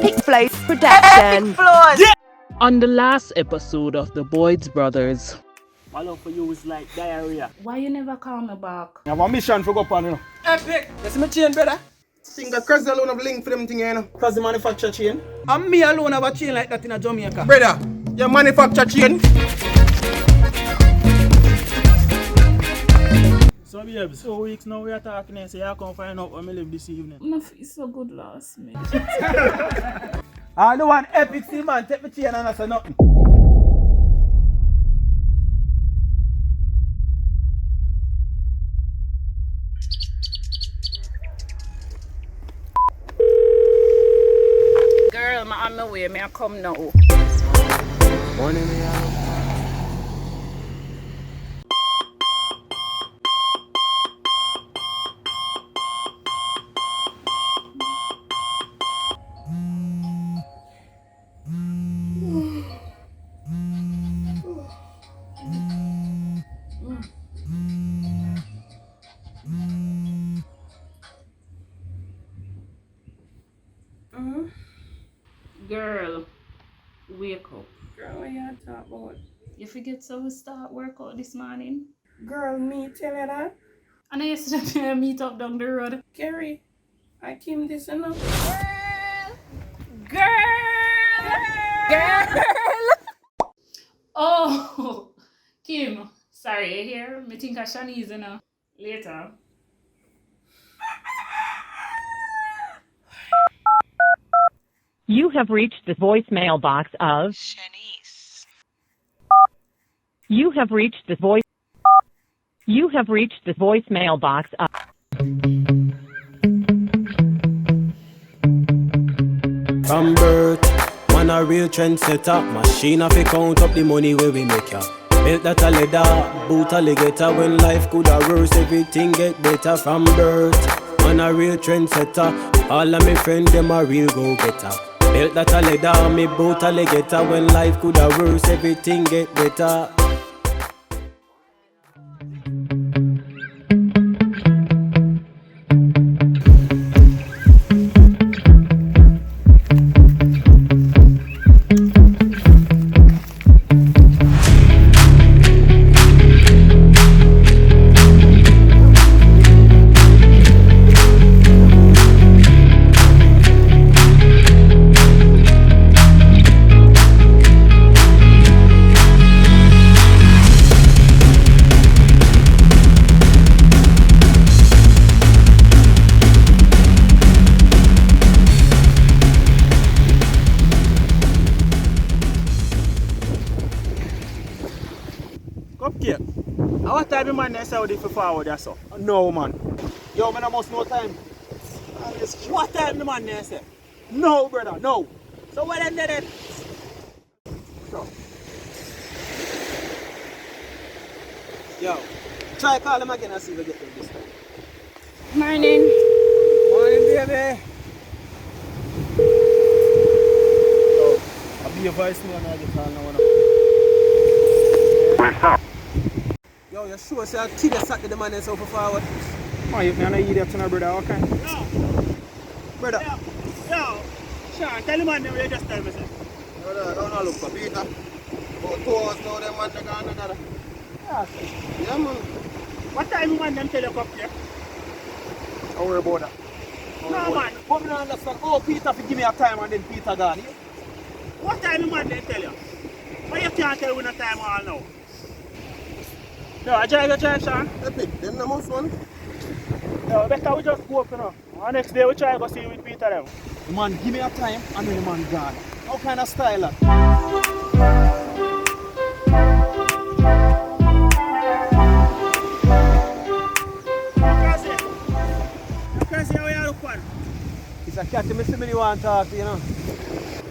Epicflows production. Epicflows. Yeah. On the last episode of the Boyd's Brothers, my love for you is like diarrhea. Why you never call me back? I have a mission for go on, you know. Epic! You see my chain, brother? Think that Crozy alone have link for them thing, you know? Crozy manufacture chain. And me alone have a chain like that in a Jamaica. Brother, you manufacture chain? So we have 2 weeks now we are talking and say I come find out where I live this evening. My feel so good last minute. I don't want epic see man, take my chain and I say nothing. Girl, I'm on my way. I come now. Morning, man. Girl, wake up. Girl, what you talk about? You forget so we start workout this morning? Girl, me tell you that? And I yesterday I meet up down the road. Carrie, I came this enough. Girl! Oh, Kim, sorry, you hear? Me think I Shanice, you know. Later. You have reached the voicemail box of Shanice. You have reached the voicemail box of From birth, man a real trendsetter. Machine a fi count up the money where we make ya. Belt that a leather, boot alligator. When life could a worse, everything get better. From birth, man a real trendsetter. All of me friend them a real go-getter. Belt that a leather, me boot alligator. When life could a worse, everything get better. Cupcake. How what time the man they say how they for forward or so? No man. Yo man I must know time. What time the man they say? No brother, no. So what them did it? So. Yo, try call them again and see if we get them this time. Morning. Morning baby. Yo, I'll be your voice now and I'll get on now. Yo, you sure say I'll kill the sack the man and so for forward? Man, you can't eat that to no brother, okay? Yo! Brother! Yo! Sean, tell the man them you just tell me, sir. Brother, don't look for Peter. About 2 hours now, them man they gone together. Yeah, sir. Yeah, man. What time you man them tell you come here? Don't worry about that. No man, but me don't understand. Oh, Peter for give me a time and then Peter gone. What time you man them tell you? Why you can't tell when a time all now? No, I drive, Sean. Epic, them the most one. No, better we just go up, you know. And next day we try to go see with Peter them. The man give me a time and then the man gone. How kind of style that? Crazy how you look for? It's a cat me see me want to talk to, you know.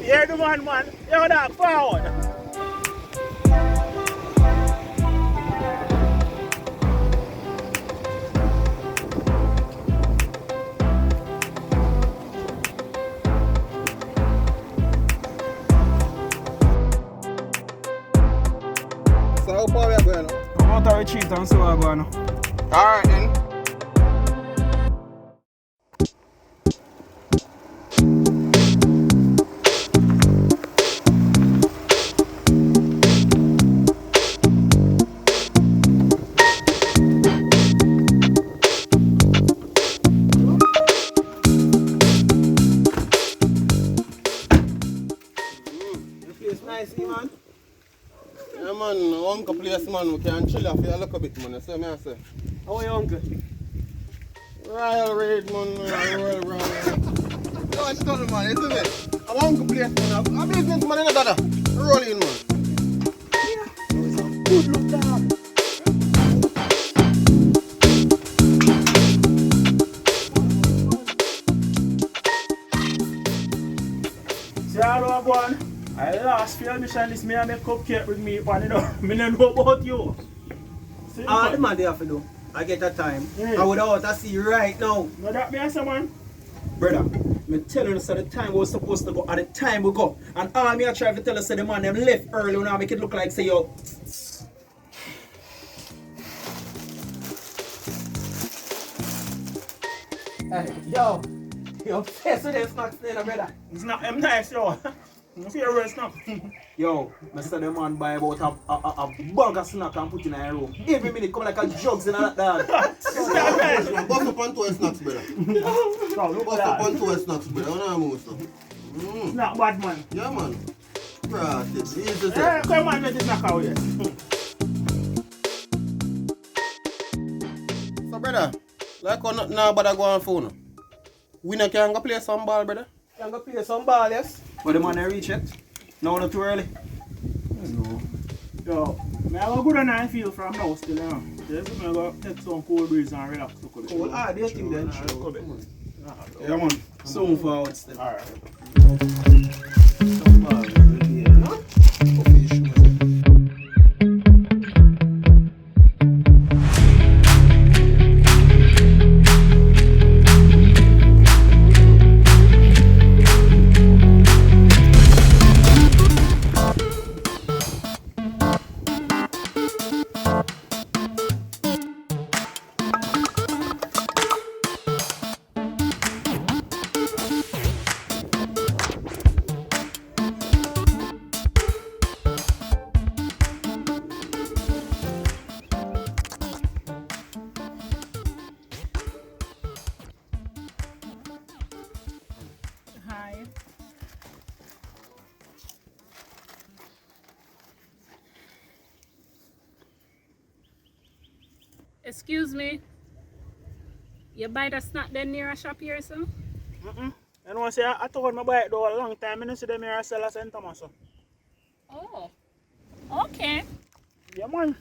You hear the man, Yo, dog, forward. So how far we are going now? I'm out of retreat and so I'm going now. Alright then. nice, man. Yeah, man, uncle place, man, we can chill off here a little bit, man. You see me, I say. How are you, uncle? Royal Raid, man. Royal. Yo, it's done, man. Isn't it? I want to place, man. I'm business, man. In dada. Rolling, man. Good look, dog. See how I go on? I last few mission this me and make cupcake with me, but you know, me don't know about you. See, All the man they have to do, I get a time. I would out to see you right now. no, that me answer, man. Brother, me tell you so the time we was supposed to go at the time we go. And all me I try to tell us say the man them left early when I make it look like say yo. Hey, yo, face with them snacks there, brother. It's not them nice, yo. You see your rest now. Yo, I said the man buy about a bag of snack and put in a room. Every minute come like a jugs in that dog. Bust up on 2 snacks, brother. So, look Bust at up that. on 2 snacks, brother. When I move, so. It's not bad, man. Yeah, man. Right, it's easy, Yeah, sir. come on, let it knock out here. So, brother, like how nothing now but go on phone. We not can go play some ball, brother. Can go play some ball, yes? But the man ain't reach it. No, not too early. No. Yo, me I go good on I feel from now still, you know. Just me go take some cold breeze and relax a little bit. Cool, they think then. A little bit. Yeah, man. Soon forward still. Alright. Some ball, yeah, no? Official. Hi. Excuse me. You buy the snack then near a shop here, so? You know, say I told my buy it though a long time. I don't see them here sell at St. Thomas. So. Oh. Okay. Yeah, man.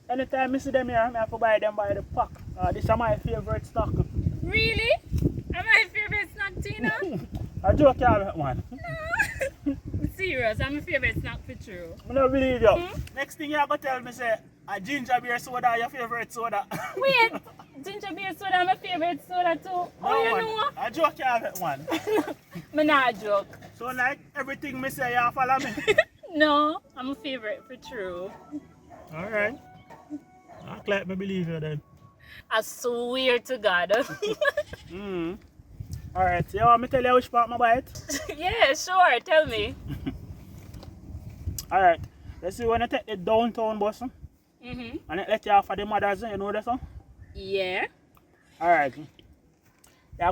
Anytime I see them here, I have to buy them by the pack. This is my favorite stock. Really? Am my favorite snack, Tina? I joke you have it, man. Serious, I'm my favorite snack for true. I don't believe you. Next thing you have to tell me, say, a ginger beer soda your favorite soda. Wait, ginger beer soda my favorite soda too. Oh, you know what? I joke you have it, man. Me not joke. So like everything me say, you follow me. No, I'm a favorite for true. Alright. Act like me believe you then. I swear to God. Alright, so you want me to tell you which part I buy it? Yeah, sure. Tell me. Alright. Let's see when I take the downtown bus and it let you off of the mothers, you know that song? Yeah. Alright. You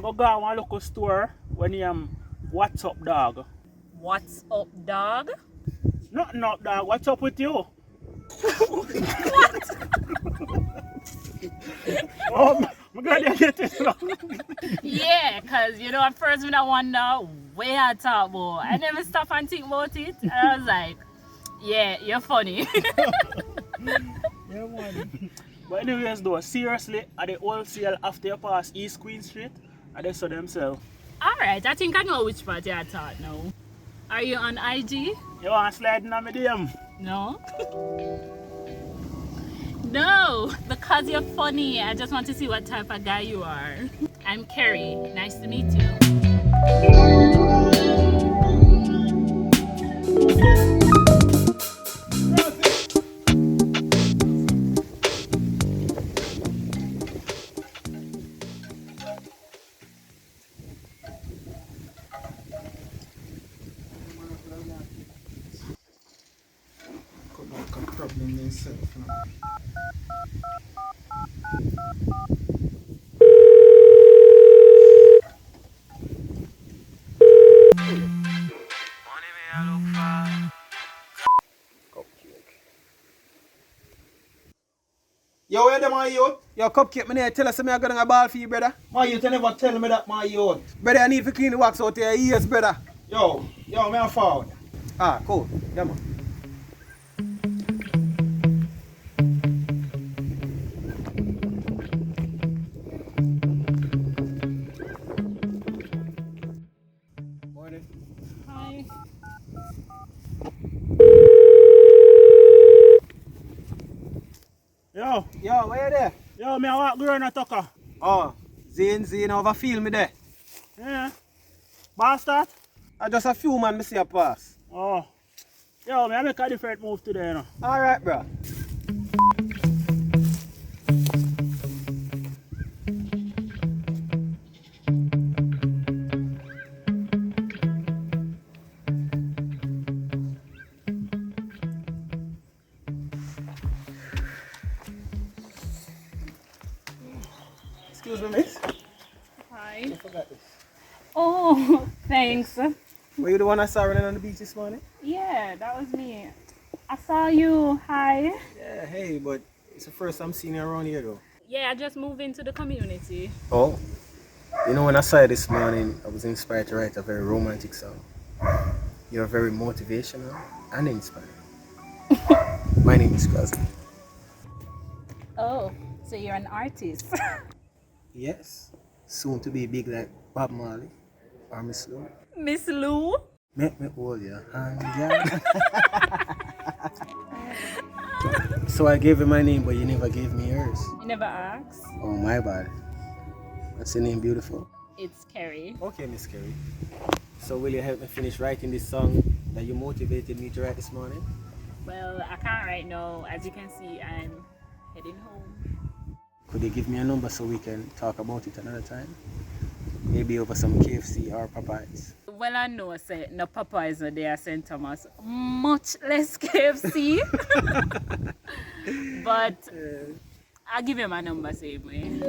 go to one local store when you what's up dog? What's up, dog? Nothing up dog, what's up with you? What? Oh, I'm glad you get this wrong. Yeah, because you know, at first when I wonder where I talk about, I never stop and think about it. And I was like, yeah, you're funny. Yeah, man. But anyways though, seriously, at the wholesale after you pass East Queen Street, and they saw themselves. Alright, I think I know which part you're talking now. Are you on IG? You want to slide in my DM? No? No, because you're funny. I just want to see what type of guy you are. I'm Carrie. Nice to meet you. Could not have a problem myself now. Yo, where them my youth? Yo, Cupcake, me tell us me I got a ball for you, brother. My youth, you never tell me that, my youth. Brother, I need to clean the wax out your ears, brother. Yo, me a forward. Ah, cool. Yeah, man. Morning. Hi. Yo, where you there? Yo, me a walk ground a tucker. Oh, Zane over feel me there. Yeah. Bastard? I just a few man me see a pass. Oh. Yo, me a make a different move today, you know. Alright, bro. Excuse me, miss. Hi. I forgot this. Oh, thanks. Were you the one I saw running on the beach this morning? Yeah, that was me. I saw you. Hi. Yeah, hey, but it's the first time seeing you around here though. Yeah, I just moved into the community. Oh, you know when I saw you this morning, I was inspired to write a very romantic song. You're very motivational and inspiring. My name is Crozy. Oh, so you're an artist. Yes, soon to be big like Bob Marley or Miss Lou. Miss Lou? Make me hold your hand, yeah. So I gave you my name, but you never gave me yours. You never asked. Oh, my bad. What's your name, beautiful? It's Kerry. Okay, Miss Kerry. So will you help me finish writing this song that you motivated me to write this morning? Well, I can't right now. As you can see, I'm heading home. Could you give me a number so we can talk about it another time? Maybe over some KFC or Popeyes. Well, I know, say, no Popeyes are there, St. Thomas. Much less KFC. But I'll give you my number same way.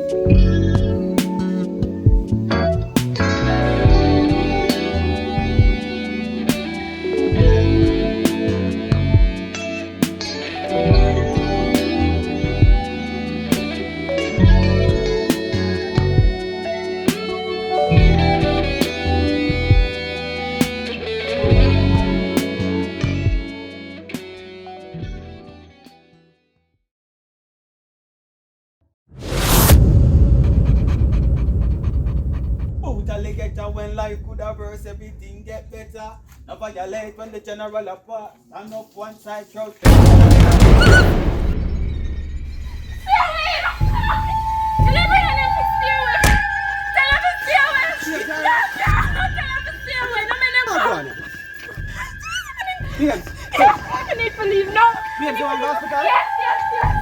Totally get when life could have worse, everything get better. Now violate when the general apart. Stand up one side, throat. I need to leave now. Babes, you want to go hospital? Yes, yes, yes.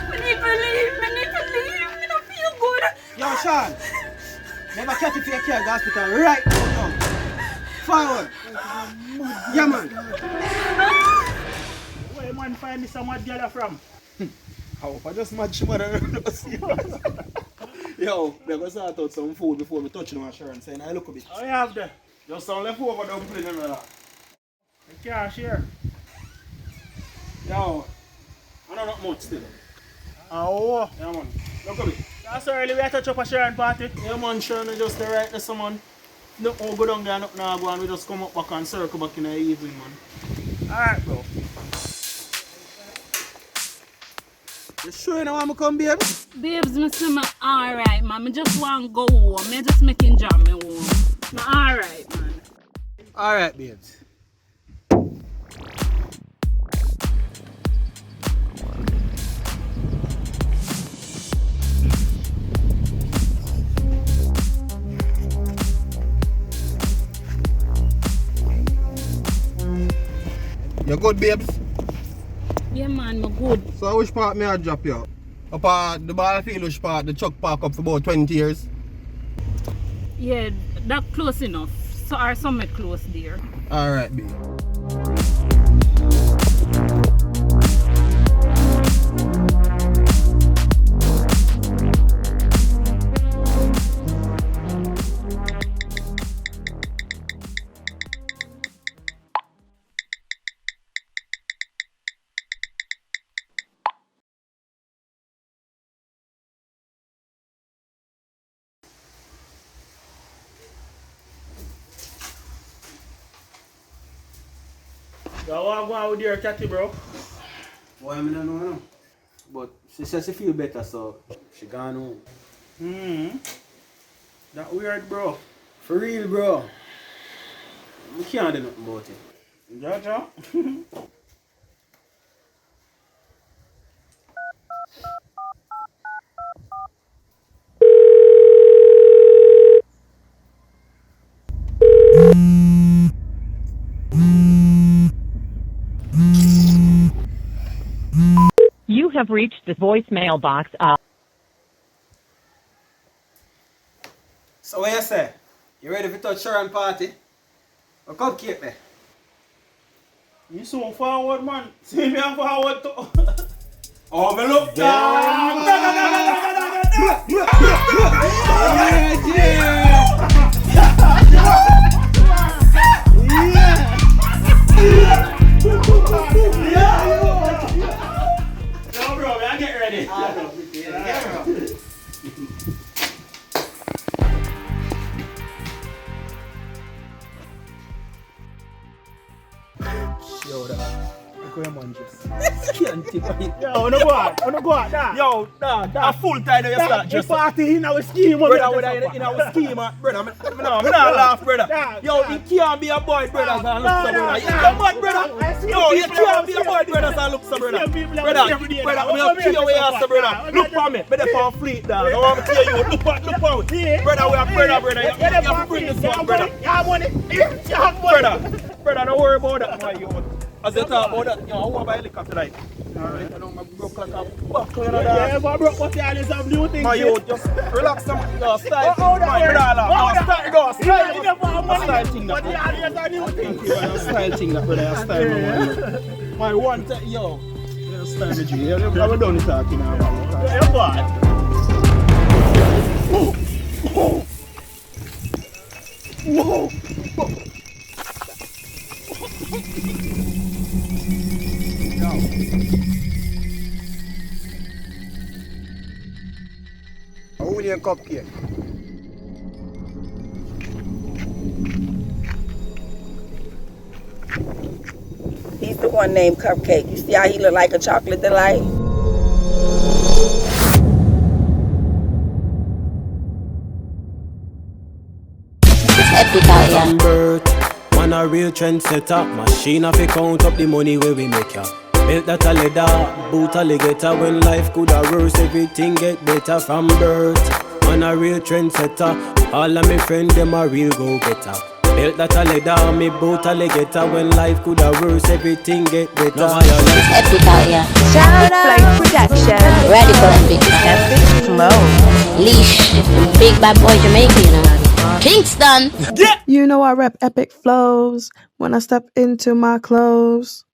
We need to leave. We need to leave. We don't feel good. Yo, Sean. Never catch it for your care, go hospital right now. Forward. Yeah, man. Where man find this mad girl from? I hope I just match him and Yo, we're going to sort out some food before we touch my shirt and saying, I look a bit. Oh, you have there? Just some leftover dumpling and that. You can't share. Yo, I don't know much still. Oh, Yeah, man. Look a bit. that's early. We have to touch up a Sharon party. Yeah, man, Sharon, just the right there, man. No, oh, go down there and up now, go and we just come up back and circle back in the evening, man. Alright, bro. You sure you don't want me to come, babe? Babes, me say me alright, man. Me just want to go home. Me just making jam me home. Me alright, man. Alright, babes. You good, babes? Yeah, man, me good. So which part may I drop you? Up at the ball field, which part? The truck park up for about 20 years. Yeah, that close enough. So are some close there. Alright, babe. So what going on with your catty, bro? Boy, I don't know. But she says she feel better, so she gone home. That weird, bro. For real, bro. We can't do nothing about it. Jaja. You have reached the voicemail box of. So what you say? You ready for touch Sharon party? Or cupcake me? You so forward, man. See me forward to. Oh, me look down. No, bro, man, get ready. Yo, I go on just. Yo, no go on, nah. Yo, nah. A full time you start just. Party in our scheme, brother. In our scheme, brother. Me not laugh, brother. Yo, you can't be a boy, brother, and look so, brother. You mad, brother. Yo, you can't be a boy, brother, and look so, brother. Brother, we kill your ass, brother. Look for me, better for fleet, dog. I want to kill you. Look for me. Brother, we are brother. You have to bring this one, brother. Brother, don't worry about that, my youth. As you talk about that, I want to buy a liquor tonight. Alright, I know my broke like a buckle, you know that. Yeah, my broke, what you always have new things. My youth, just relax some, style. Style thing that. What you always have new things. Style thing that, brother, style my one time, yo. Style the G, I'm done talking now. Yeah, boy. Whoa. How will you cupcake? He's the one named Cupcake. You see how he look like a chocolate delight? Epical, yeah. Birth, man a real trendsetter. Machine a fi count up the money where we make ya. Belt that a leather, boot a legator. When life could a worse, everything get better from birth. Man a real trendsetter. All of me friend them a real go-getter. Belt that a leather, me boot a legator. When life could a worse, everything get better. Epical, yeah. Shout out Production. Radekal and Big Epicflows. Leash, big bad boy Jamaican, you know. Kingston. You know I rep Epicflows when I step into my clothes.